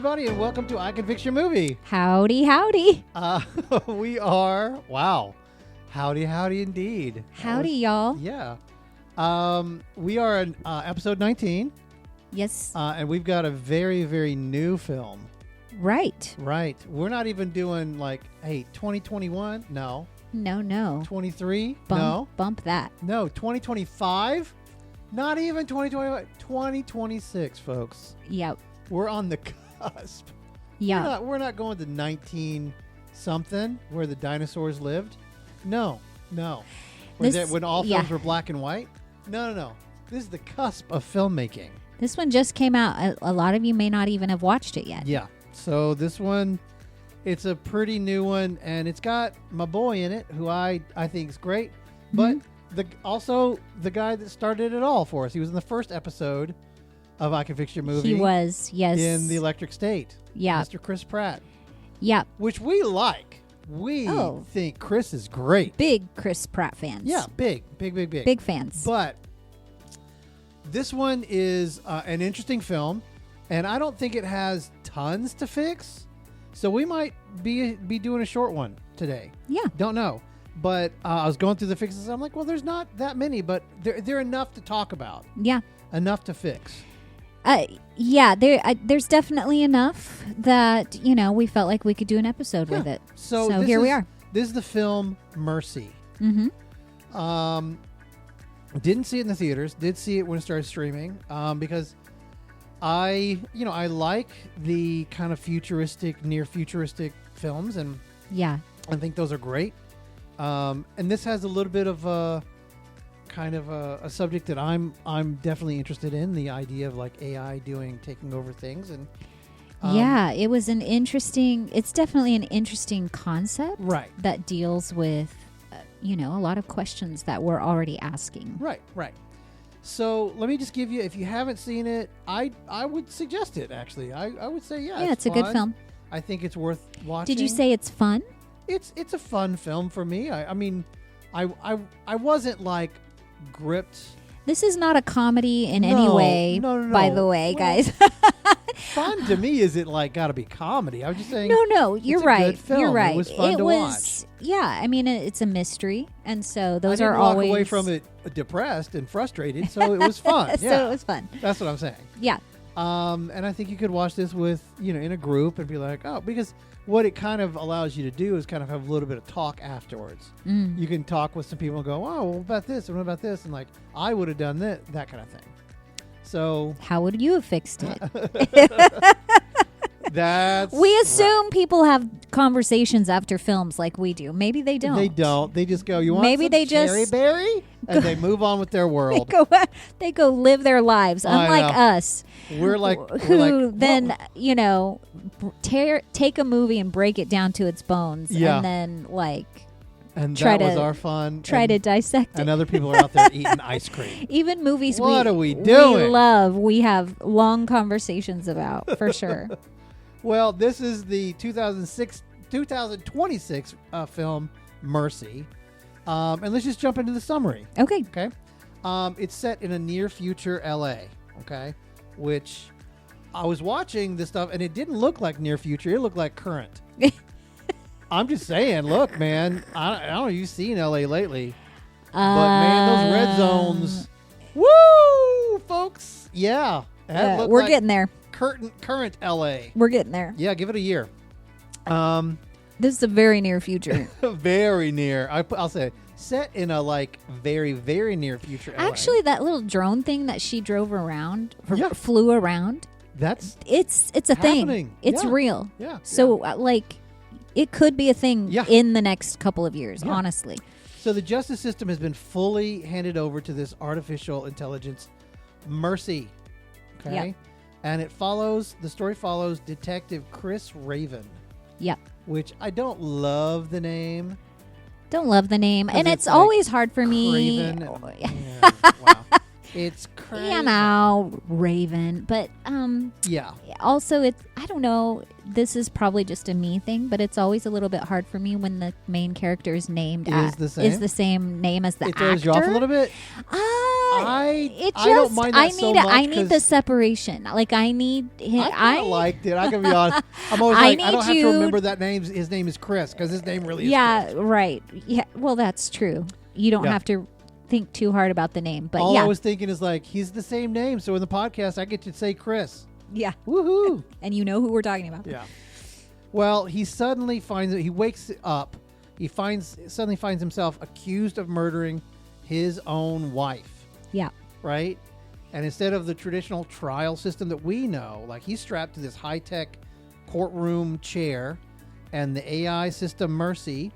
everybody, and welcome to I Can Fix Your Movie. Howdy, howdy. We are, wow, howdy indeed. Howdy, y'all. Yeah. We are in episode 19. Yes. And we've got a very, very new film. Right. Right. We're not even doing like, hey, 2021? No. No. 23? Bump that. No. 2025? Not even 2025. 2026, folks. Yep. We're on the cusp. Yeah. We're not going to 19 something where the dinosaurs lived. No. When all films were black and white. No. This is the cusp of filmmaking. This one just came out. A lot of you may not even have watched it yet. Yeah. So this one, it's a pretty new one, and it's got my boy in it, who I think is great. But also the guy that started it all for us. He was in the first episode of I Can Fix Your Movie. He was, yes. In The Electric State. Yeah. Mr. Chris Pratt. Yeah. Which we like. We think Chris is great. Big Chris Pratt fans. Yeah, big. Big fans. But this one is an interesting film, and I don't think it has tons to fix. So we might be doing a short one today. Yeah. Don't know. But I was going through the fixes. I'm like, well, there's not that many, but they're enough to talk about. Yeah. Enough to fix. There's definitely enough that, we felt like we could do an episode with it. So here we are. This is the film Mercy. Mm-hmm. Didn't see it in the theaters. Did see it when it started streaming because I like the kind of near futuristic films, and yeah, I think those are great. And this has a little bit of a kind of a subject that I'm definitely interested in, the idea of like AI taking over things. And it was it's definitely an interesting concept, right, that deals with a lot of questions that we're already asking. Right. So let me just give you, if you haven't seen it, I would suggest it, actually. I would say, it's a good film. I think it's worth watching. Did you say it's fun? It's a fun film for me. I mean, I wasn't like gripped. This is not a comedy in any way. No. By the way, guys. Fun to me isn't like got to be comedy. I was just saying. No. You're right. Good film. You're right. It was fun to watch. Yeah, I mean, it's a mystery, and so those I are didn't always walk away from it depressed and frustrated. So it was fun. So it was fun. That's what I'm saying. Yeah. And I think you could watch this with in a group and be like, because what it kind of allows you to do is kind of have a little bit of talk afterwards. You can talk with some people and go, oh, what about this? And what about this? And like, I would have done that kind of thing. So how would you have fixed it? We assume people have conversations after films like we do. Maybe they don't. They don't. They just go, you want Maybe some they cherry just berry? And they move on with their world. They go live their lives, unlike us. We're like, take a movie and break it down to its bones, and then that was our fun. Try to dissect it. And other people are out there eating ice cream. Even movies what are we doing? We love, we have long conversations about, for sure. Well, this is the 2026 film Mercy. And let's just jump into the summary. Okay. It's set in a near future LA, which I was watching this stuff and it didn't look like near future. It looked like current. I'm just saying, look, man, I don't know if you've seen LA lately, but man, those red zones, woo, folks. Yeah. We're like getting there. Current LA. We're getting there. Yeah, give it a year. This is a very near future. Very near. I'll say set in a very, very near future LA. Actually, that little drone thing that she drove around, flew around, it's a thing. It's real. Yeah. So it could be a thing in the next couple of years, honestly. So the justice system has been fully handed over to this artificial intelligence, Mercy. Okay. Yep. And the story follows Detective Chris Raven. Yep. Which I don't love the name. And it's always hard for me. Wow. It's crazy. Raven. But also I don't know, this is probably just a me thing, but it's always a little bit hard for me when the main character is named is the same name as the actor. It throws you off a little bit? I don't mind that so much. I need the separation. Like I need. I liked it. I can be honest. I'm always like, I don't have to remember that name. His name is Chris because his name really is. Yeah, Chris. right. Yeah. Well, that's true. You don't have to think too hard about the name. But all I was thinking is like he's the same name, so in the podcast I get to say Chris. Yeah. Woohoo! And you know who we're talking about. Yeah. Well, he suddenly finds it. He wakes up. He suddenly finds himself accused of murdering his own wife. Yeah. Right? And instead of the traditional trial system that we know, like he's strapped to this high-tech courtroom chair and the AI system Mercy,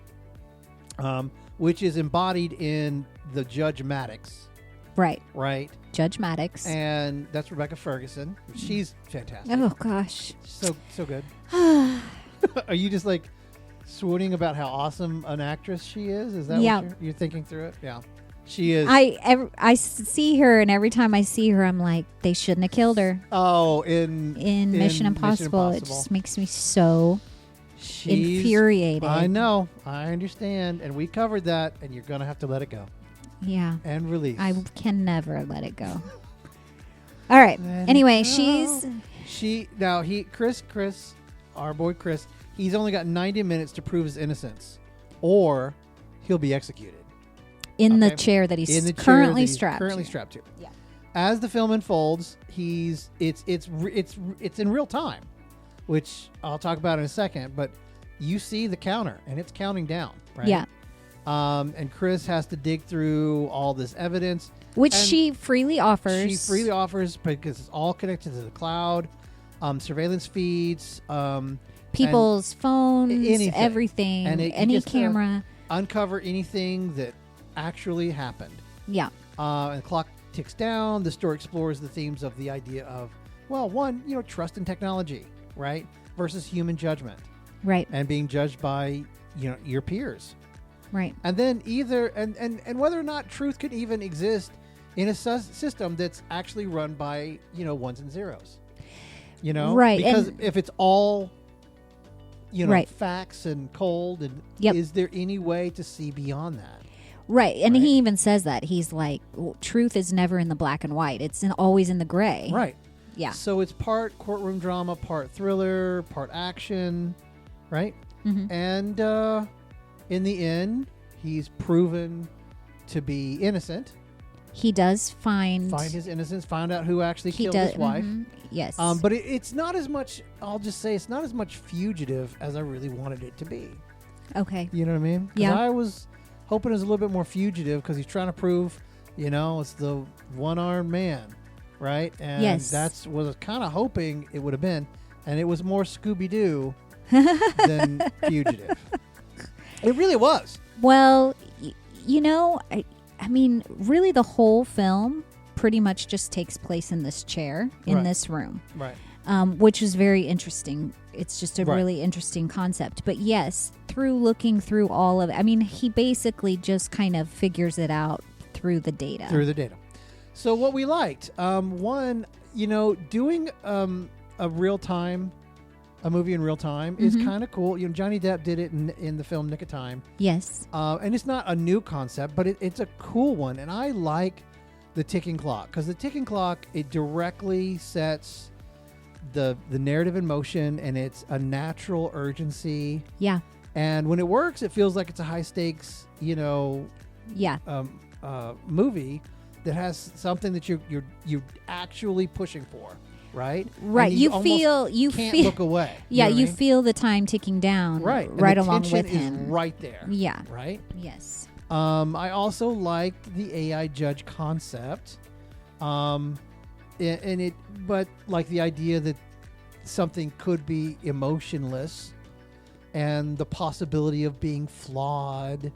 which is embodied in the Judge Maddox. Right. Right. Judge Maddox. And that's Rebecca Ferguson. She's fantastic. Oh, gosh. So good. Are you just like swooning about how awesome an actress she is? Is that what you're thinking through it? Yeah. She is. I see her, and every time I see her, I'm like, they shouldn't have killed her. Oh, in Mission Impossible. It just makes me so infuriated. I know. I understand. And we covered that, and you're going to have to let it go. Yeah. And release. I can never let it go. All right. Anyway, Chris, our boy Chris, he's only got 90 minutes to prove his innocence, or he'll be executed. In the chair that he's currently strapped to. Yeah. As the film unfolds, it's in real time, which I'll talk about in a second, but you see the counter and it's counting down, right? Yeah. And Chris has to dig through all this evidence, which she freely offers. She freely offers because it's all connected to the cloud, surveillance feeds, people's phones, anything. Everything, and any camera. Uncover anything that actually happened. Yeah. And the clock ticks down. The story explores the themes of the idea of, trust in technology, right? Versus human judgment. Right. And being judged by, your peers. Right. And then and whether or not truth could even exist in a system that's actually run by, ones and zeros. Right. Because if it's all, facts and cold, and is there any way to see beyond that? Right. And he even says that. He's like, truth is never in the black and white. It's always in the gray. Right. Yeah. So it's part courtroom drama, part thriller, part action, right? Mm-hmm. And in the end, he's proven to be innocent. He does find his innocence, find out who actually killed his wife. Mm-hmm. Yes. But it's not as much, I'll just say, it's not as much fugitive as I really wanted it to be. Okay. You know what I mean? Yeah. I was hoping it was a little bit more fugitive because he's trying to prove, it's the one-armed man, right? And that's what I was kind of hoping it would have been. And it was more Scooby-Doo than fugitive. It really was. Well, I mean, really the whole film pretty much just takes place in this chair, in this room. Right. Which is very interesting. It's just a really interesting concept. But yes, through looking through all of it, I mean, he basically just kind of figures it out through the data. So what we liked, one, doing a movie in real time is kind of cool. Johnny Depp did it in the film Nick of Time. Yes. And it's not a new concept, but it's a cool one. And I like the ticking clock because the ticking clock, it directly sets the narrative in motion, and it's a natural urgency. Yeah. And when it works, it feels like it's a high stakes, movie that has something that you're actually pushing for. Right. Right. You can't look away. Yeah. You feel the time ticking down. Right. Right and the along with tension him. is right there. Yeah. Right. Yes. I also liked the AI judge concept. But like the idea that something could be emotionless and the possibility of being flawed.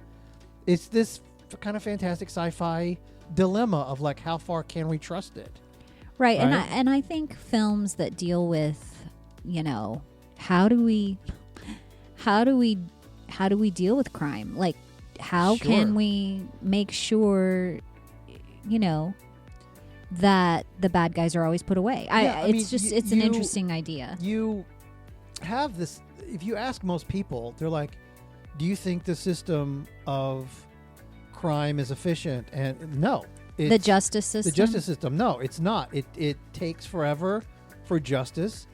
It's this kind of fantastic sci-fi dilemma of like, how far can we trust it? Right. And I think films that deal with, how do we deal with crime? Like, how can we make sure, that the bad guys are always put away? It's an interesting idea. You have this, if you ask most people, they're like, do you think the system of crime is efficient? And no, The justice system? The justice system. No, it's not. It takes forever for justice.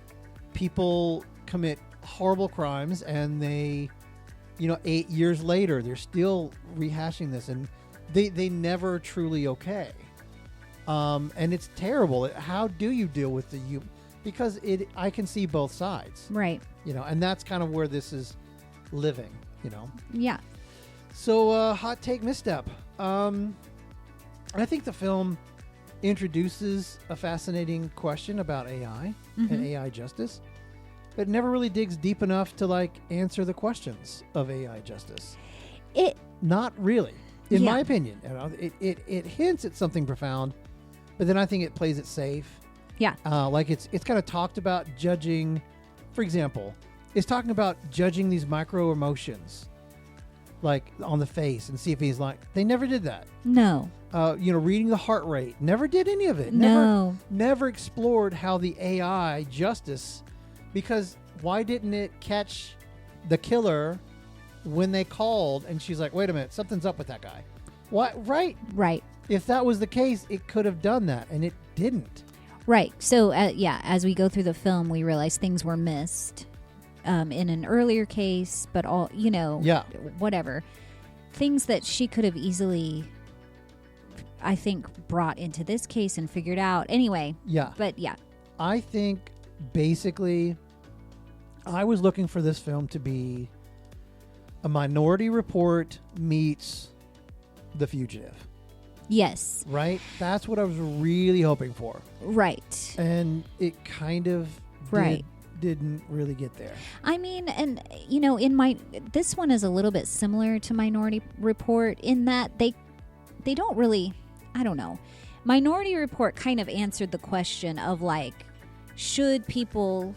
People commit horrible crimes, and they, 8 years later, they're still rehashing this, and they never truly okay. And it's terrible. How do you deal with because I can see both sides. Right. And that's kind of where this is living, Yeah. So, hot take misstep. I think the film introduces a fascinating question about AI and AI justice, but never really digs deep enough to answer the questions of AI justice. Not really, in my opinion. It hints at something profound, but then I think it plays it safe. Yeah. It's kind of talked about judging. For example, it's talking about judging these micro emotions, on the face, and see if he's they never did that. No. Reading the heart rate, never did any of it. No. Never explored how the AI justice, because why didn't it catch the killer when they called and she's like, wait a minute, something's up with that guy. What? Right. If that was the case, it could have done that, and it didn't. Right. So, as we go through the film, we realize things were missed in an earlier case, but whatever. Things that she could have easily, I think, brought into this case and figured out. Anyway. Yeah. But, yeah. I think, basically, I was looking for this film to be a Minority Report meets The Fugitive. Yes. Right? That's what I was really hoping for. Right. And it kind of didn't really get there. I mean, and this one is a little bit similar to Minority Report in that they don't really, I don't know. Minority Report kind of answered the question of should people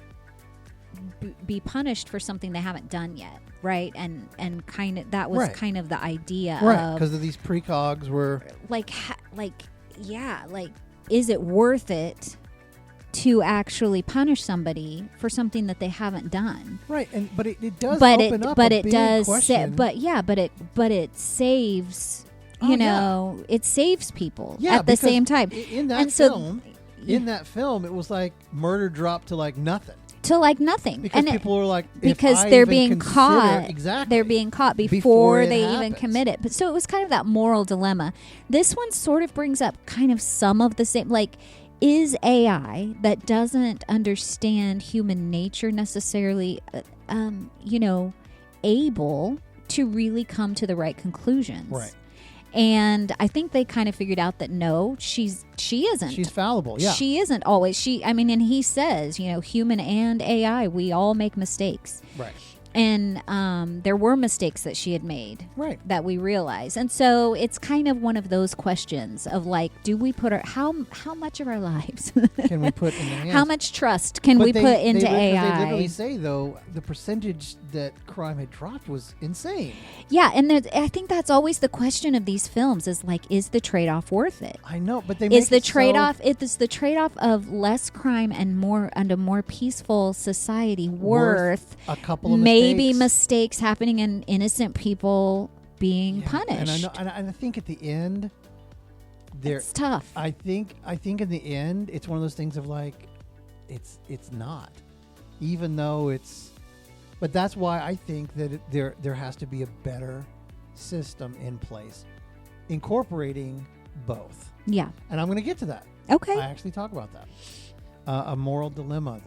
be punished for something they haven't done yet, right? And kind of that was kind of the idea, right? Because of these precogs were is it worth it to actually punish somebody for something that they haven't done? Right, but it does open up a big question. But it saves. It saves people at the same time. In that film, it was murder dropped to nothing. Because people were because they're being caught. Exactly. They're being caught before they even commit it. But so it was kind of that moral dilemma. This one sort of brings up kind of some of the same, is AI that doesn't understand human nature necessarily, able to really come to the right conclusions? Right. And I think they kind of figured out that no, she isn't. She's fallible. Yeah. She isn't always. And he says, human and AI, we all make mistakes. Right. And there were mistakes that she had made. Right. That we realize. And so it's kind of one of those questions of do we put how much of our lives can we put in the hands? How much trust can we put into AI? They literally say, though, the percentage that crime had dropped was insane. Yeah, and I think that's always the question of these films is is the trade-off worth it? I know, but they is the trade-off the trade-off of less crime and a more peaceful society worth a couple of maybe mistakes happening and innocent people being punished? And I think at the end, it's tough. I think in the end, it's one of those things of it's not, even though it's. But that's why I think that there has to be a better system in place, incorporating both. Yeah. And I'm going to get to that. Okay. I actually talk about that. A moral dilemma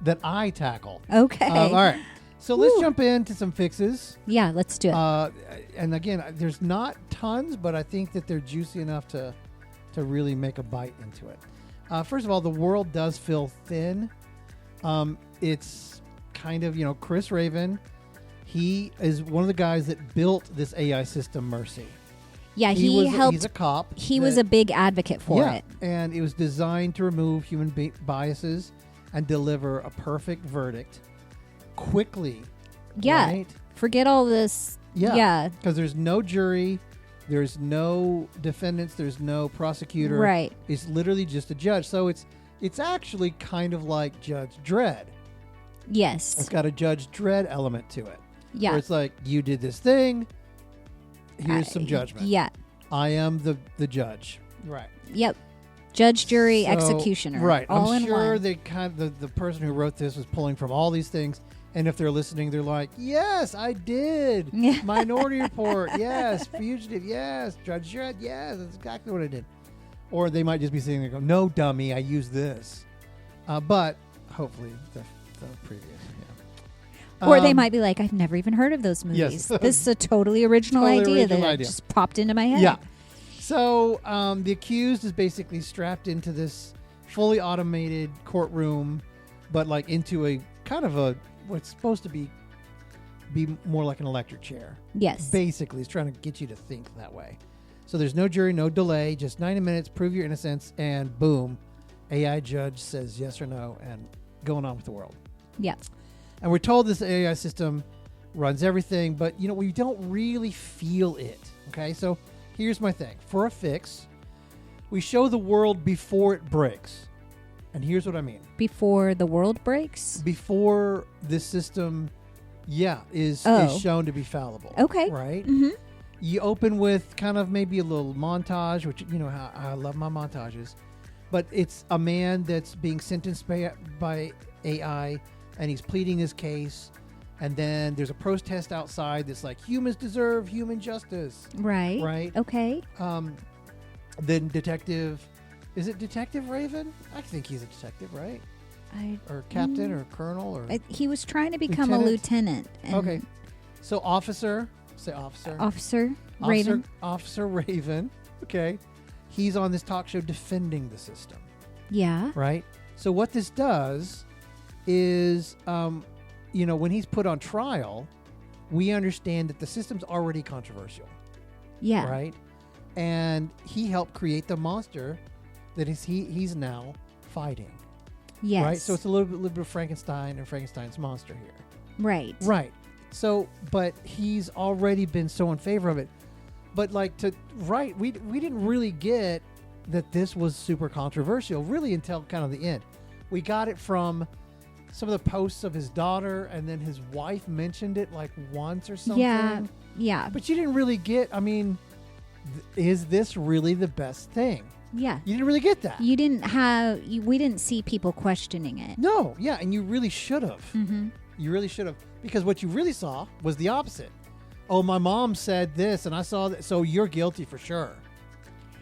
that I tackle. Okay. All right. So let's jump into some fixes. Yeah, let's do it. And again, there's not tons, but I think that they're juicy enough to really make a bite into it. First of all, the world does feel thin. It's kind of, Chris Raven, he is one of the guys that built this AI system, Mercy. Yeah, he helped. He's a cop. He was a big advocate for it. And it was designed to remove human biases and deliver a perfect verdict quickly. Yeah. Right? Forget all this. Yeah. Because there's no jury. There's no defendants. There's no prosecutor. Right. It's literally just a judge. So it's actually kind of like Judge Dredd. Yes. It's got a Judge Dredd element to it. Yeah. Where it's you did this thing. Here's some judgment. Yeah. I am the judge. Right. Yep. Judge, jury, So, executioner. Right. All I'm in sure one. they the person who wrote this was pulling from all these things. And if they're listening, they're like, yes, I did. Yeah. Minority Report. Yes. Fugitive. Yes. Judge Dredd. Yes. That's exactly what I did. Or they might just be sitting there going, no, dummy, I used this. But hopefully the previous. Yeah. Or they might be like, I've never even heard of those movies. Yes. This is a totally original idea that just popped into my head. Yeah. So the accused is basically strapped into this fully automated courtroom, but like into a kind of what's supposed to be more like an electric chair. Yes. Basically, it's trying to get you to think that way. So there's no jury, no delay, just 90 minutes, prove your innocence, and boom, AI judge says yes or no, and going on with the world. Yeah. And we're told this AI system runs everything, but we don't really feel it. Okay, so here's my thing. For a fix, we show the world before it breaks. And here's what I mean. Before the world breaks? Before this system, is shown to be fallible. Okay. Right? Mm-hmm. You open with kind of maybe a little montage, which, how I love my montages. But it's a man that's being sentenced by AI, and he's pleading his case. And then there's a protest outside that's like, humans deserve human justice. Right. Right. Okay. Then is it Detective Raven? I think he's a detective, right? Or captain or colonel or he was trying to become a lieutenant. Okay. So officer, say officer. Officer Raven. Officer Raven. Okay. He's on this talk show defending the system. Yeah. Right? So what this does is when he's put on trial, we understand that the system's already controversial. Yeah. Right? And he helped create the monster that he's now fighting. Yes. Right? So it's a little bit of Frankenstein and Frankenstein's monster here. Right. Right. So, but he's already been so in favor of it. But we didn't really get that this was super controversial really until kind of the end. We got it from some of the posts of his daughter, and then his wife mentioned it like once or something. Yeah. But you didn't really get, is this really the best thing? Yeah. You didn't really get that. We didn't see people questioning it. No, yeah, and you really should have. Mm-hmm. You really should have. Because what you really saw was the opposite. Oh, my mom said this, and I saw that, so you're guilty for sure.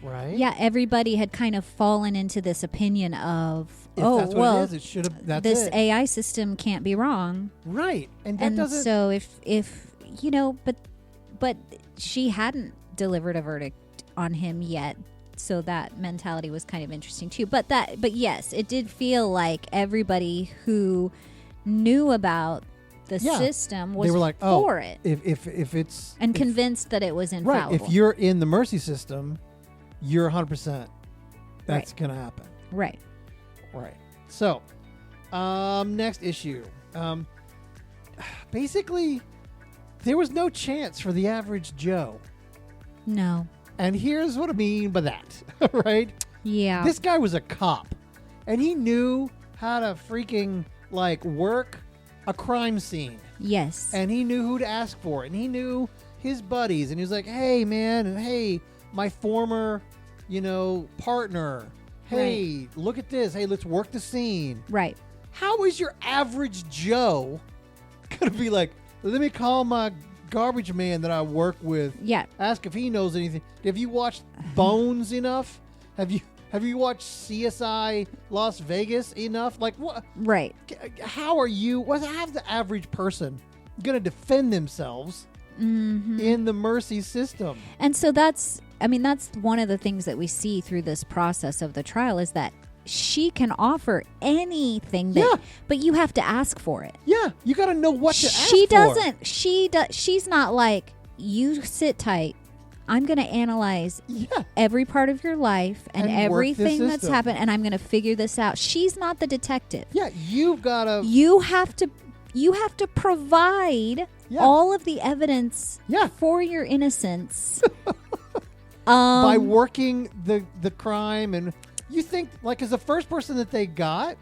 Right? Yeah, everybody had kind of fallen into this opinion of, that's what it is, it should have, that's this it. AI system can't be wrong. Right. And that doesn't... so if but she hadn't delivered a verdict on him yet. So that mentality was kind of interesting too. But yes, it did feel like everybody who knew about the system was they were like, for it. If it's... And convinced that it was infallible. Right. If you're in the mercy system, you're 100%. That's going to happen. Right. Right. So, next issue. Basically, there was no chance for the average Joe. No. And here's what I mean by that, right? Yeah. This guy was a cop, and he knew how to freaking, work a crime scene. Yes. And he knew who to ask for it, and he knew his buddies, and he was like, hey, man, and hey, my former, partner, hey, look at this. Hey, let's work the scene. Right. How is your average Joe going to be like, let me call my garbage man that I work with. Yeah. Ask if he knows anything. Have you watched Bones enough? Have you watched CSI Las Vegas enough? Like what? Right. How are you? How's the average person going to defend themselves in the mercy system? And so that's one of the things that we see through this process of the trial is that she can offer anything but you have to ask for it. Yeah, you got to know what to ask for. She doesn't. She's not like, you sit tight. I'm going to analyze every part of your life and everything that's happened, and I'm going to figure this out. She's not the detective. Yeah, you've got to. You have to provide all of the evidence for your innocence by working the crime. And you think, as the first person that they got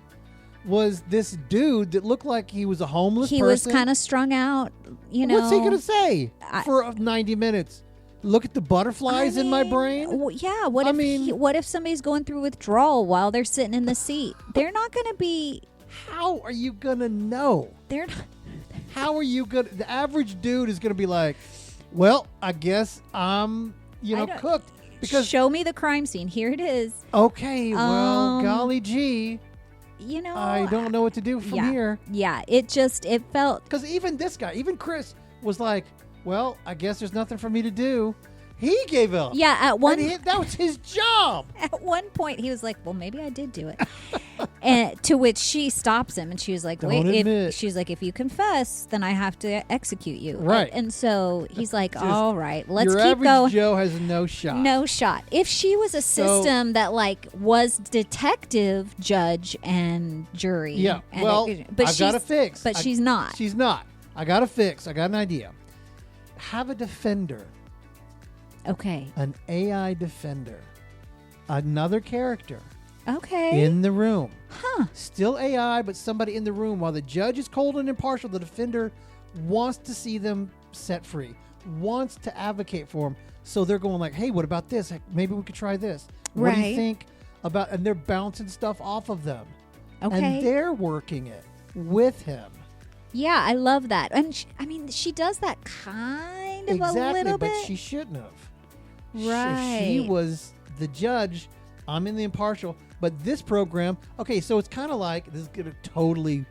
was this dude that looked like he was a homeless person. He was kind of strung out, What's he going to say for 90 minutes? look at the butterflies in my brain. Yeah. What if somebody's going through withdrawal while they're sitting in the seat? They're not going to be. How are you gonna know? They're not. How are you gonna? The average dude is gonna be like, well, I guess I'm cooked. Because show me the crime scene. Here it is. Okay, well, golly gee. I don't know what to do from here. Yeah, it felt... Because even this guy, even Chris, was like, well, I guess there's nothing for me to do. He gave up. Yeah, that was his job. At one point, he was like, well, maybe I did do it. And to which she stops him, and she was like, she's like, if you confess, then I have to execute you. Right. And so he's like, all right, let's keep going. Your average Joe has no shot. No shot. If she was a system that was detective, judge, and jury. Yeah. And I've got a fix. But she's not. She's not. I got a fix. I got an idea. Have a defender. Okay. An AI defender. Another character. Okay. In the room. Huh. Still AI, but somebody in the room. While the judge is cold and impartial, the defender wants to see them set free, wants to advocate for them. So they're going like, hey, what about this? Like, maybe we could try this. Right. What do you think about... And they're bouncing stuff off of them. Okay. And they're working it with him. Yeah, I love that. And she does that kind of a little bit. But she shouldn't have. Right. She was the judge. I'm in the impartial. But this program, okay, so it's kind of like, this is going to totally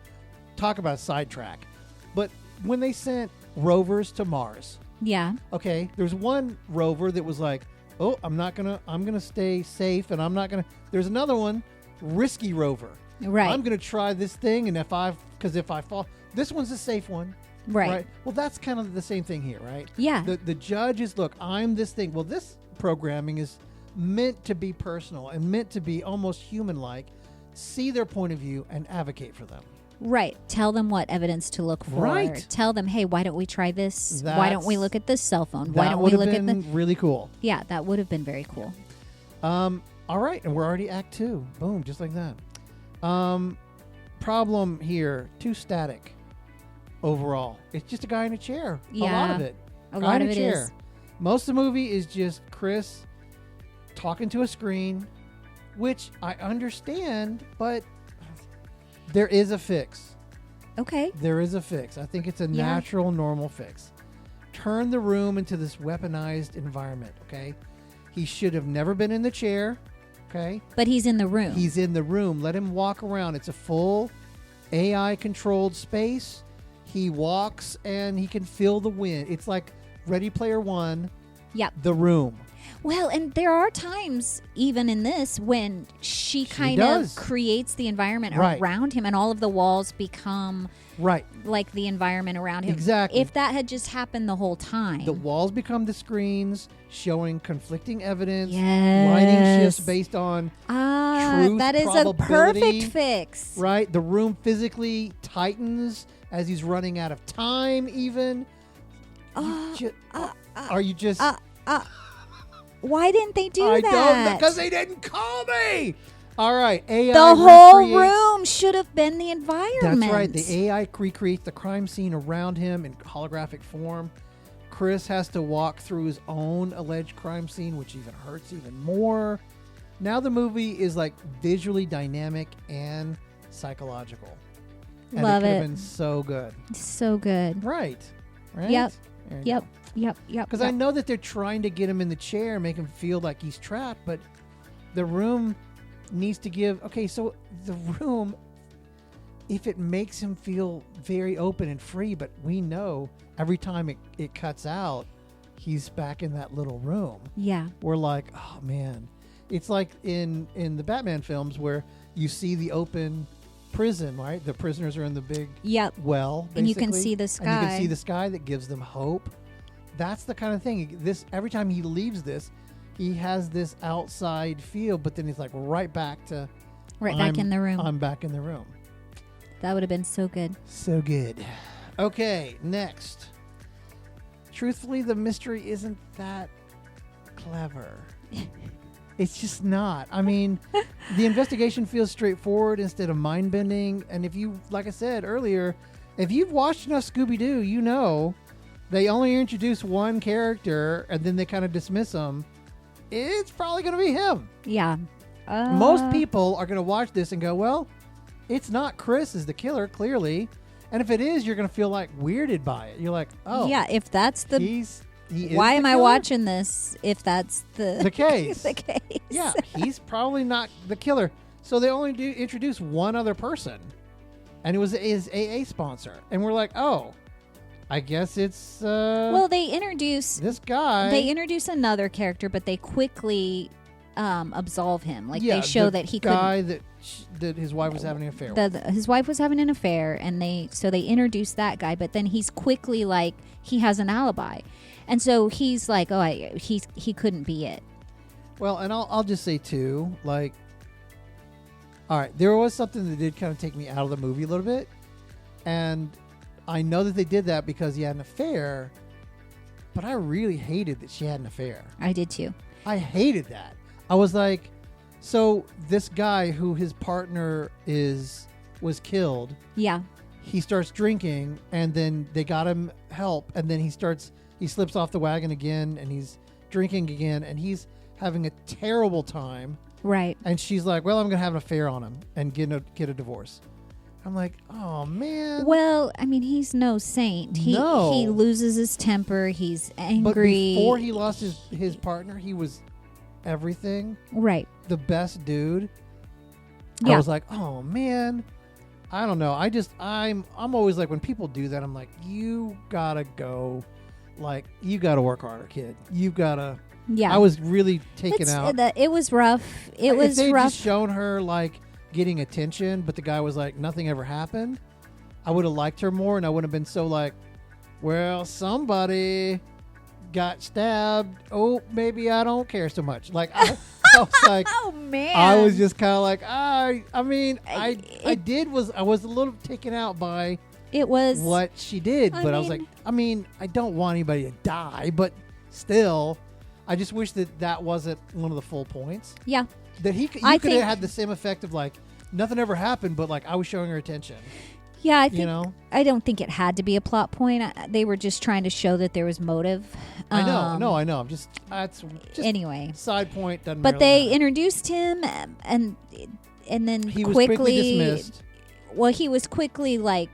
talk about a sidetrack. But when they sent rovers to Mars. Yeah. Okay, there's one rover that was like, oh, I'm going to stay safe and I'm not going to. There's another one, risky rover. Right. I'm going to try this thing and if I fall, this one's a safe one. Right. Well, that's kind of the same thing here, right? Yeah. The judge is, look, I'm this thing. Well, this programming is meant to be personal and meant to be almost human-like. See their point of view and advocate for them. Right. Tell them what evidence to look for. Right. Tell them, hey, why don't we try this? Why don't we look at this cell phone? Why don't we look at the... really cool. Yeah, that would have been very cool. All right, and we're already Act 2. Boom, just like that. Problem here, too static. Overall, it's just a guy in a chair. Yeah, a lot of it. A lot of it is. Most of the movie is just Chris talking to a screen, which I understand, but there is a fix. Okay. There is a fix. I think it's a natural, normal fix. Turn the room into this weaponized environment, okay? He should have never been in the chair, okay? But he's in the room. He's in the room. Let him walk around. It's a full AI-controlled space. He walks and he can feel the wind. It's like Ready Player One. Yep. The room. Well, and there are times, even in this, when she kind of creates the environment around him and all of the walls become like the environment around him. Exactly. If that had just happened the whole time. The walls become the screens showing conflicting evidence. Yes. Lighting shifts based on truth, that is a perfect fix. Right? The room physically tightens as he's running out of time even. Are you just... Why didn't they do that? I don't know, because they didn't call me. All right, AI. The whole room should have been the environment. That's right. The AI recreates the crime scene around him in holographic form. Chris has to walk through his own alleged crime scene, which even hurts even more. Now the movie is like visually dynamic and psychological. And Love it. Could it. have been so good. So good. Right. Yep. Yep. Yep. Because I know that they're trying to get him in the chair, make him feel like he's trapped, but the room needs to give... Okay, so the room, if it makes him feel very open and free, but we know every time it cuts out, he's back in that little room. Yeah. We're like, oh, man. It's like in the Batman films where you see the open prison, right? The prisoners are in the big well, basically. And you can see the sky. And you can see the sky that gives them hope. That's the kind of thing. This every time he leaves this, he has this outside feel, but then he's like right back to... back in the room. I'm back in the room. That would have been so good. So good. Okay, next. Truthfully, the mystery isn't that clever. It's just not. I mean, the investigation feels straightforward instead of mind-bending. And if you, like I said earlier, if you've watched enough Scooby-Doo, you know they only introduce one character and then they kind of dismiss him, it's probably going to be him. Yeah. Most people are going to watch this and go, well, it's not Chris is the killer, clearly. And if it is, you're going to feel like weirded by it. You're like, oh. Yeah, if that's the... he is why am the I killer? watching this if that's The case. the case? Yeah, he's probably not the killer. So they only introduce one other person. And it was his AA sponsor. And we're like, oh, I guess it's Well, they introduce this guy. They introduce another character, but they quickly absolve him. Like Yeah, they show the that he guy that his wife was having an affair with. his wife was having an affair, and they introduced that guy. But then he's quickly like he has an alibi, and so he's like, oh, he couldn't be it. Well, and I'll just say too, like, all right, there was something that did kind of take me out of the movie a little bit, and I know that they did that because he had an affair, but I really hated that she had an affair. I did too. I hated that. I was like, so this guy who his partner was killed, Yeah. he starts drinking, and then they got him help, and then he slips off the wagon again, and he's drinking again, and he's having a terrible time. Right. And she's like, well, I'm going to have an affair on him and get a divorce. I'm like, oh, man. Well, I mean, he's no saint. He loses his temper. He's angry. But before he lost his partner, he was everything. Right. The best dude. Yeah. I was like, oh, man. I don't know. I'm always like, when people do that, I'm like, you got to go. Like, you got to work harder, kid. You got to. Yeah. I was really taken out. It was rough. If they just shown her, like, getting attention, but the guy was like, nothing ever happened, I would have liked her more, and I wouldn't have been so like, well, somebody got stabbed. Oh, maybe I don't care so much. Like, I was like, oh, man. I was just kind of like, I was a little taken out by what she did, but I was like, I don't want anybody to die, but still, I just wish that wasn't one of the full points. Yeah. That you could have had the same effect of like, nothing ever happened, but like I was showing her attention. Yeah, I don't think it had to be a plot point. They were just trying to show that there was motive. I know. I'm just anyway. Side point doesn't. But really they matter. introduced him, and then he was quickly dismissed. Well, he was quickly like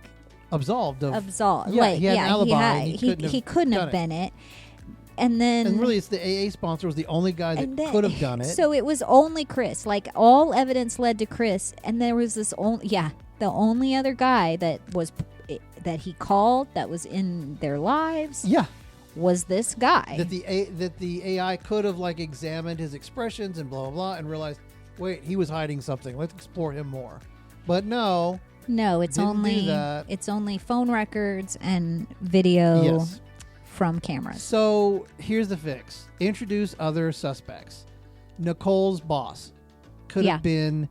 absolved. Yeah, like, he had an alibi. He couldn't have been it. And really, it's the AA sponsor was the only guy that could have done it. So it was only Chris. Like, all evidence led to Chris, and there was the only other guy that he called that was in their lives. Yeah, was this guy that the AI could have like examined his expressions and blah blah blah and realized, wait, he was hiding something. Let's explore him more. But no, it's only phone records and video. Yes. From cameras. So here's the fix. Introduce other suspects. Nicole's boss could have been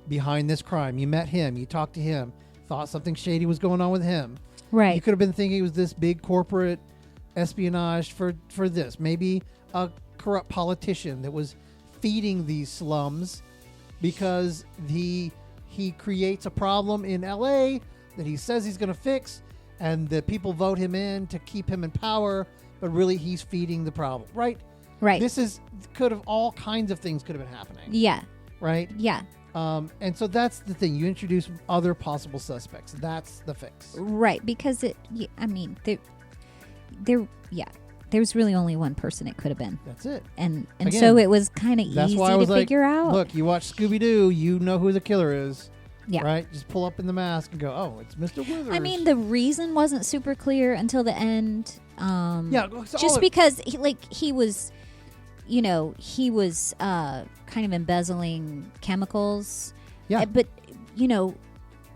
behind this crime. You met him. You talked to him. Thought something shady was going on with him. Right. You could have been thinking it was this big corporate espionage for this. Maybe a corrupt politician that was feeding these slums because he creates a problem in LA that he says he's going to fix. And the people vote him in to keep him in power, but really he's feeding the problem, right? Right. Could have all kinds of things could have been happening. Yeah. Right? Yeah. And so that's the thing. You introduce other possible suspects. That's the fix. Right. Because there's really only one person it could have been. That's it. And again, so it was kind of easy to figure out. Look, you watch Scooby-Doo, you know who the killer is. Yeah. Right? Just pull up in the mask and go, oh, it's Mr. Withers. I mean, the reason wasn't super clear until the end. Just because he was kind of embezzling chemicals. Yeah. But,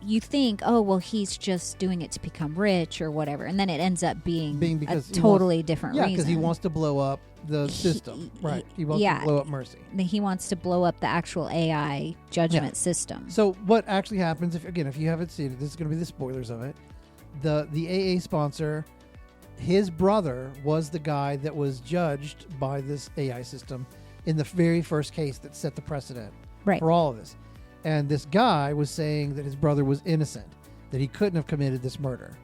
you think, oh, well, he's just doing it to become rich or whatever. And then it ends up being because a totally different reason. Yeah, because he wants to blow up the system. Right. He wants to blow up Mercy. He wants to blow up the actual AI judgment system. So what actually happens, if you haven't seen it, this is going to be the spoilers of it. The AA sponsor, his brother was the guy that was judged by this AI system in the very first case that set the precedent for all of this. And this guy was saying that his brother was innocent, that he couldn't have committed this murder.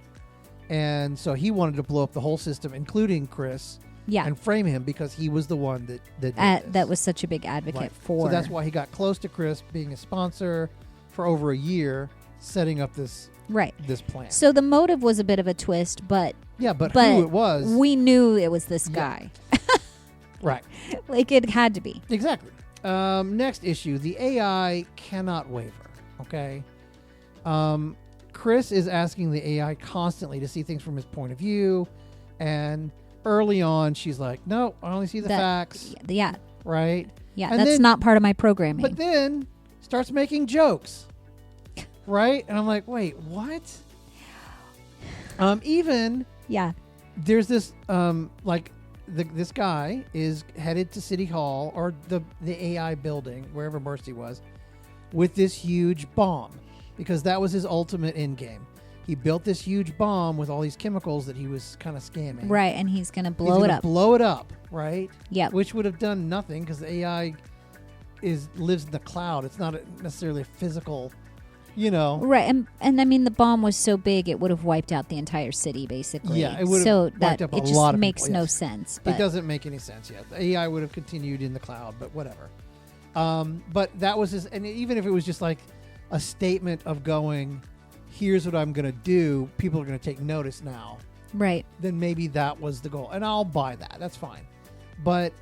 And so he wanted to blow up the whole system, including Chris, Yeah. and frame him because he was the one that did That was such a big advocate Right. for. So that's why he got close to Chris, being a sponsor for over a year, setting up this right. plan. So the motive was a bit of a twist, but Yeah, but who it was. we knew it was this Yeah. guy. Right. Like it had to be. Exactly. Next issue. The AI cannot waver. Okay. Chris is asking the AI constantly to see things from his point of view. And early on, she's like, no, I only see the facts. Yeah. Right. Yeah. And That's then- not part of my programming. But then starts making jokes. Right. And I'm like, wait, what? Even yeah. there's this this guy is headed to City Hall or the AI building, wherever Mercy was, with this huge bomb, because that was his ultimate end game. He built this huge bomb with all these chemicals that he was kind of scamming. Right. And he's going to He's blow it gonna up. Blow it up, right? Yeah. Which would have done nothing because the AI lives in the cloud. It's not necessarily a physical, Right. And I mean, the bomb was so big, it would have wiped out the entire city, basically. Yeah, it would have so wiped that up a it just lot of makes people, no yes. sense. It But doesn't make any sense yet. The AI would have continued in the cloud, but whatever. But that was and even if it was just like a statement of going, here's what I'm going to do, people are going to take notice now, right. then maybe that was the goal. And I'll buy that. That's fine. But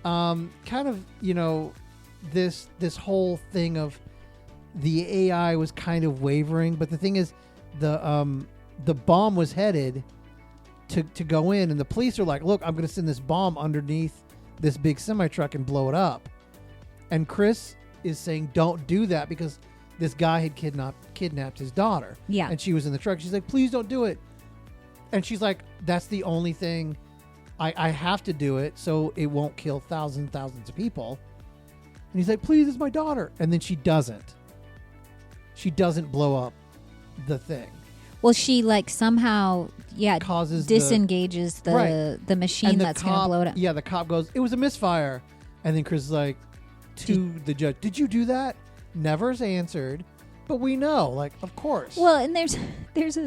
kind of, this whole thing of the AI was kind of wavering. But the thing is, the bomb was headed to go in, and the police are like, look, I'm going to send this bomb underneath this big semi-truck and blow it up. And Chris is saying, don't do that, because this guy had kidnapped his daughter. Yeah. And she was in the truck. She's like, please don't do it. And she's like, that's the only thing. I have to do it so it won't kill thousands and thousands of people. And he's like, please, it's my daughter. And then she doesn't. She doesn't blow up the thing. Well, she somehow, Causes disengages the machine and the that's going to cop- blow it up. Yeah, the cop goes, it was a misfire. And then Chris is like, to the judge, did you do that? Never's answered. But we know, of course. Well, and there's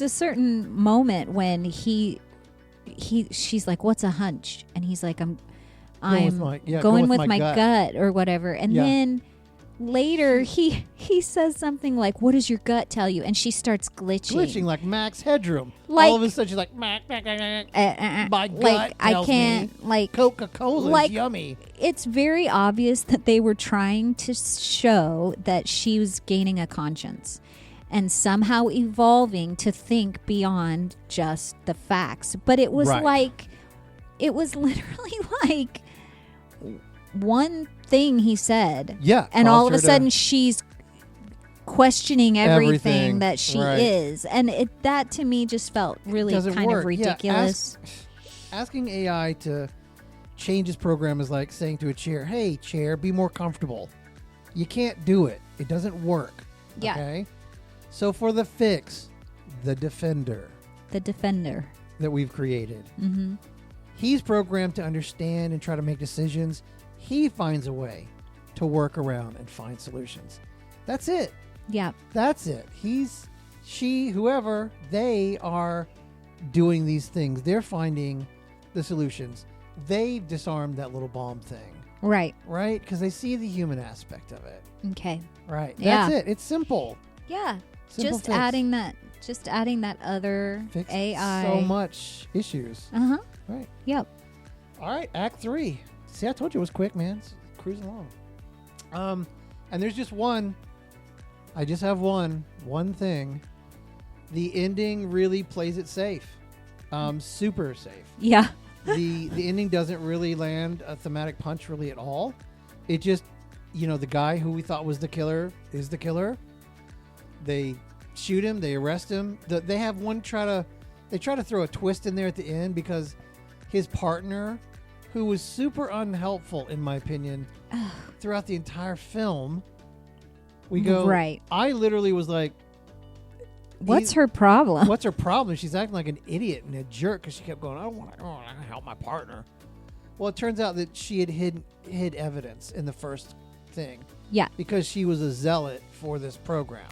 a certain moment when she's like, what's a hunch? And he's like, I'm going with my gut or whatever. And then later he says something like, what does your gut tell you? And she starts glitching like Max Headroom. Like- all of a sudden she's like, my gut I tells can't me Coca-Cola is yummy. It's very obvious that they were trying to show that she was gaining a conscience and somehow evolving to think beyond just the facts. But it was Right. it was literally like one thing he said. Yeah. And all of a caused her sudden she's questioning everything that she right. is. And that to me just felt really doesn't kind work. of ridiculous. Asking AI to change his program is like saying to a chair, hey, chair, be more comfortable. You can't do it. It doesn't work. Yeah. Okay? So for the fix, the defender The defender. that we've created, Mm-hmm. he's programmed to understand and try to make decisions. He finds a way to work around and find solutions. That's it. Yeah. That's it. Whoever, they are doing these things. They're finding the solutions. They've disarmed that little bomb thing, Right. right? Because they see the human aspect of it. Okay. Right. Yeah. That's it. It's simple. Yeah. Simple Just fix. adding that other Fix AI. so much issues. Uh-huh. Right. Yep. All right. Act 3. See, I told you it was quick, man. It's cruising along. And there's just one. I just have one thing. The ending really plays it safe. Super safe. Yeah. The ending doesn't really land a thematic punch really at all. It just, the guy who we thought was the killer is the killer. They shoot him. They arrest him. They have they try to throw a twist in there at the end because his partner, who was super unhelpful in my opinion throughout the entire film, we go, right. I literally was like, What's her problem? what's her problem? She's acting like an idiot and a jerk because she kept going, I don't want to help my partner. Well, it turns out that she had hid evidence in the first thing. Yeah. Because she was a zealot for this program.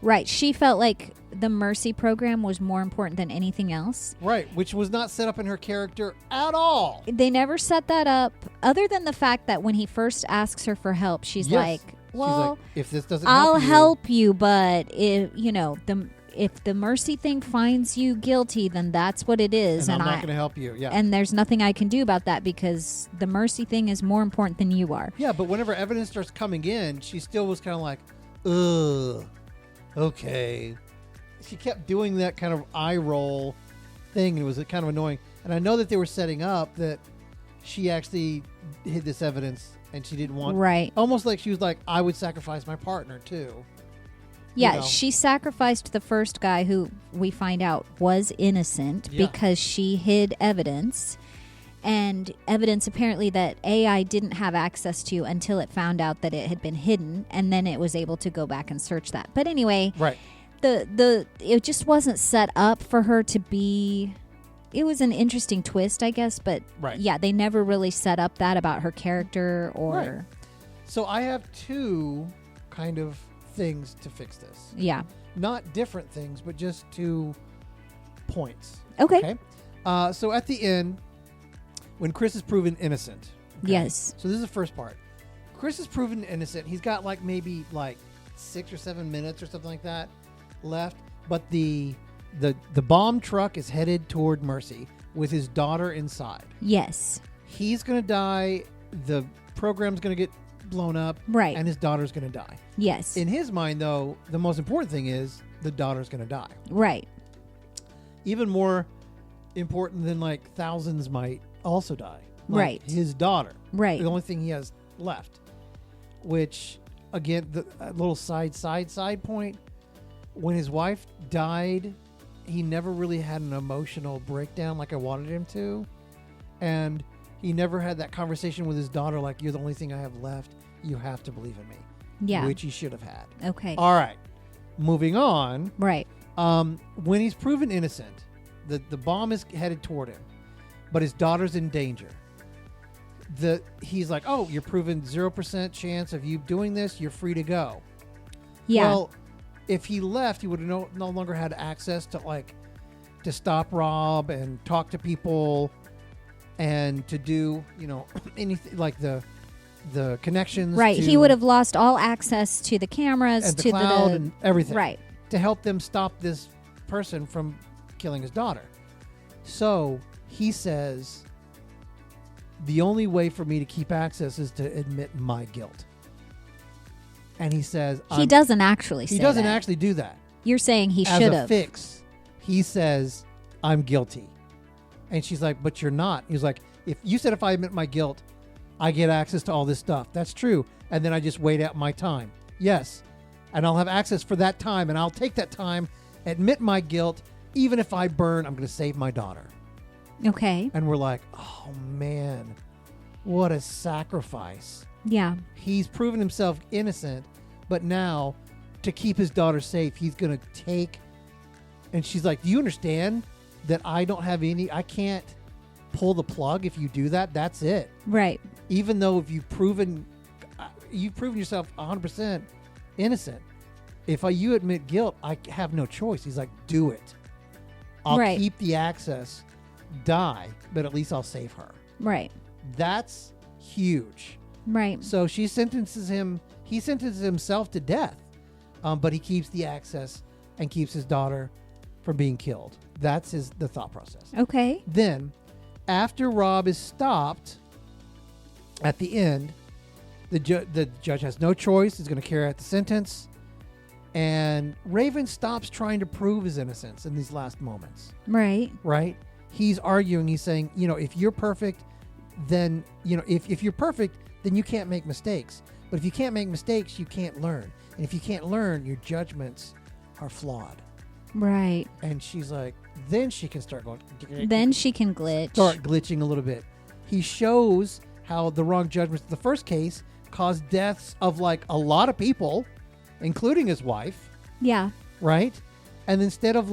Right. She felt like the Mercy program was more important than anything else. Right, which was not set up in her character at all. They never set that up, other than the fact that when he first asks her for help, she's Yes. like, well, She's like, if this doesn't I'll help you, help you, but if the Mercy thing finds you guilty, then that's what it is. and I'm not going to help you. Yeah. And there's nothing I can do about that because the Mercy thing is more important than you are. Yeah, but whenever evidence starts coming in, she still was kind of like, ugh, okay. She kept doing that kind of eye roll thing, and it was kind of annoying. And I know that they were setting up that she actually hid this evidence, and she didn't want... Right. Almost like she was like, I would sacrifice my partner, too. Yeah, You know. she sacrificed the first guy who we find out was innocent because she hid evidence. And evidence apparently that AI didn't have access to until it found out that it had been hidden. And then it was able to go back and search that. But anyway, Right. it just wasn't set up for her to be... It was an interesting twist, I guess. But Right. yeah, they never really set up that about her character or... Right. So I have two kind of things to fix this. Yeah. Not different things, but just 2 points. Okay. So at the end, when Chris is proven innocent. Okay? Yes. So this is the first part. Chris is proven innocent. He's got maybe 6 or 7 minutes or something like that left. But the bomb truck is headed toward Mercy with his daughter inside. Yes. He's going to die. The program's going to get blown up. Right. And his daughter's going to die. Yes. In his mind, though, the most important thing is the daughter's going to die. Right. Even more important than thousands might also die. Right. His daughter. Right. The only thing he has left. Which, again, the little side point. When his wife died, he never really had an emotional breakdown like I wanted him to. And he never had that conversation with his daughter like, you're the only thing I have left. You have to believe in me. Yeah. Which he should have had. Okay. All right. Moving on. Right. When he's proven innocent, the bomb is headed toward him, but his daughter's in danger. He's like, oh, you're proven 0% chance of you doing this. You're free to go. Yeah. Well, if he left, he would have no longer had access to stop Rob and talk to people and to do, anything like the connections. Right. He would have lost all access to the cameras, and the to cloud and everything. Right. To help them stop this person from killing his daughter. So he says, the only way for me to keep access is to admit my guilt. And he says... He doesn't actually say He doesn't that. actually do that. You're saying he As should a have. fix, he says, I'm guilty. And she's like, but you're not. He's like, if I admit my guilt, I get access to all this stuff. That's true. And then I just wait out my time. Yes. And I'll have access for that time. And I'll take that time, admit my guilt. Even if I burn, I'm going to save my daughter. Okay. And we're like, oh, man, what a sacrifice. Yeah. He's proven himself innocent, but now to keep his daughter safe, he's going to take... And she's like, do you understand that I can't pull the plug if you do that? That's it. Right. Even though if you've proven yourself 100% innocent, if you admit guilt, I have no choice. He's like, do it. I'll Right. keep the access, die, but at least I'll save her. Right. That's huge. Right. So he sentences himself to death, but he keeps the access and keeps his daughter from being killed. That's the thought process. Okay. Then, after Rob is stopped, at the end, the judge has no choice. He's going to carry out the sentence. And Raven stops trying to prove his innocence in these last moments. Right. Right? He's arguing. He's saying, if you're perfect, then, if you're perfect, then you can't make mistakes. But if you can't make mistakes, you can't learn. And if you can't learn, your judgments are flawed. Right. And she's like, then she can start going. Then she can glitch. Start glitching a little bit. He shows how the wrong judgments in the first case caused deaths of a lot of people, including his wife. Yeah. Right? And instead of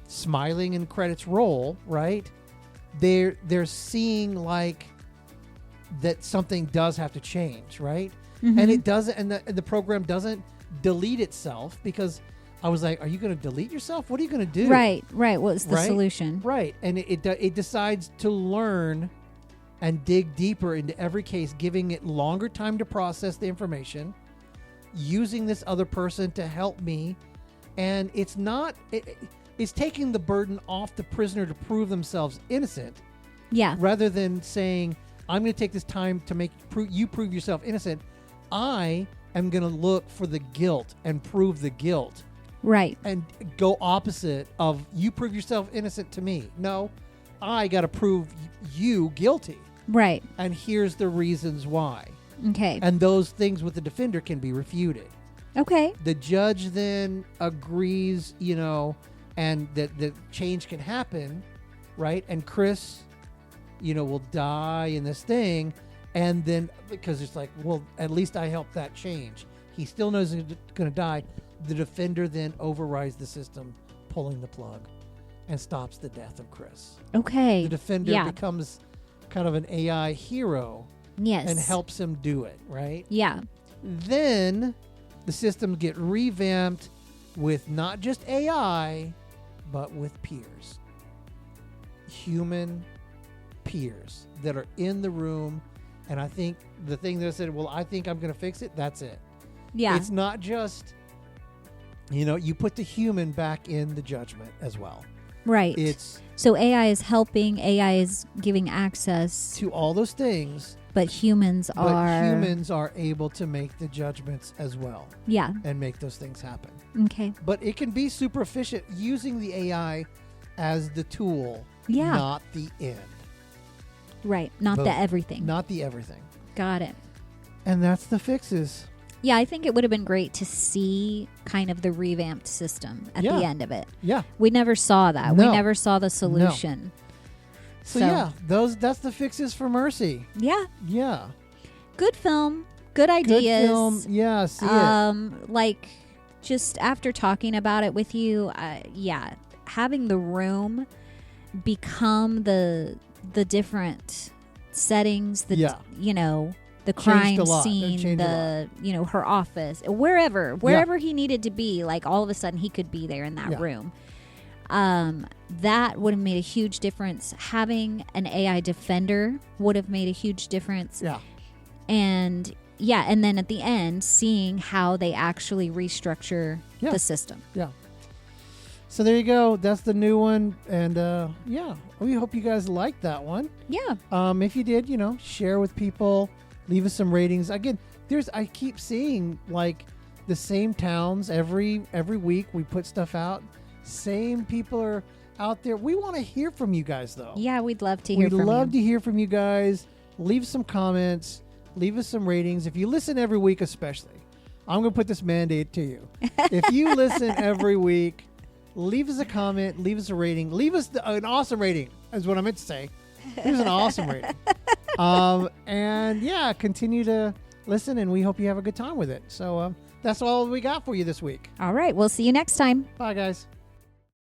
smiling and credits roll, right? They're seeing that something does have to change, right? Mm-hmm. And it doesn't, and the program doesn't delete itself because I was like, are you going to delete yourself? What are you going to do? Right. What's the Right? solution? Right. And it decides to learn and dig deeper into every case, giving it longer time to process the information, using this other person to help me. And it's taking the burden off the prisoner to prove themselves innocent. Yeah. Rather than saying, I'm going to take this time to make you prove yourself innocent. I am going to look for the guilt and prove the guilt. Right. And go opposite of you prove yourself innocent to me. No, I got to prove you guilty. Right. And here's the reasons why. Okay. And those things with the defender can be refuted. Okay. The judge then agrees, and that the change can happen, right? And Chris, will die in this thing. And then, because it's like, well, at least I helped that change. He still knows he's going to die. The defender then overrides the system, pulling the plug, and stops the death of Chris. Okay. The defender becomes kind of an AI hero. Yes. And helps him do it, right? Yeah. Then the systems get revamped with not just AI, but with peers. Human peers that are in the room. And I think the thing that I said, well, I think I'm going to fix it, that's it. Yeah. It's not just, you put the human back in the judgment as well. Right. So AI is helping, AI is giving access to all those things. But humans are able to make the judgments as well. Yeah. And make those things happen. Okay. But it can be super efficient using the AI as the tool, not the end. Right. Not the everything. Not the everything. Got it. And that's the fixes. Yeah, I think it would have been great to see kind of the revamped system at the end of it. Yeah. We never saw that. No. We never saw the solution. No. So that's the fixes for Mercy. Yeah. Yeah. Good film. Good ideas. Good film. Yeah, see it. Like, just after talking about it with you, having the room become the different settings, the crime scene, her office, wherever he needed to be, like all of a sudden he could be there in that room. That would have made a huge difference. Having an AI defender would have made a huge difference. Yeah. And then at the end, seeing how they actually restructure the system. Yeah. So there you go. That's the new one. And we hope you guys liked that one. Yeah. If you did, share with people, leave us some ratings. Again, I keep seeing like the same towns every week we put stuff out. Same people are out there. We want to hear from you guys, though. Yeah, we'd love to hear from you. We'd love to hear from you guys. Leave some comments. Leave us some ratings. If you listen every week, especially, I'm going to put this mandate to you. If you listen every week, leave us a comment. Leave us a rating. Leave us an awesome rating, is what I meant to say. Leave us an awesome rating. Continue to listen, and we hope you have a good time with it. So that's all we got for you this week. All right. We'll see you next time. Bye, guys.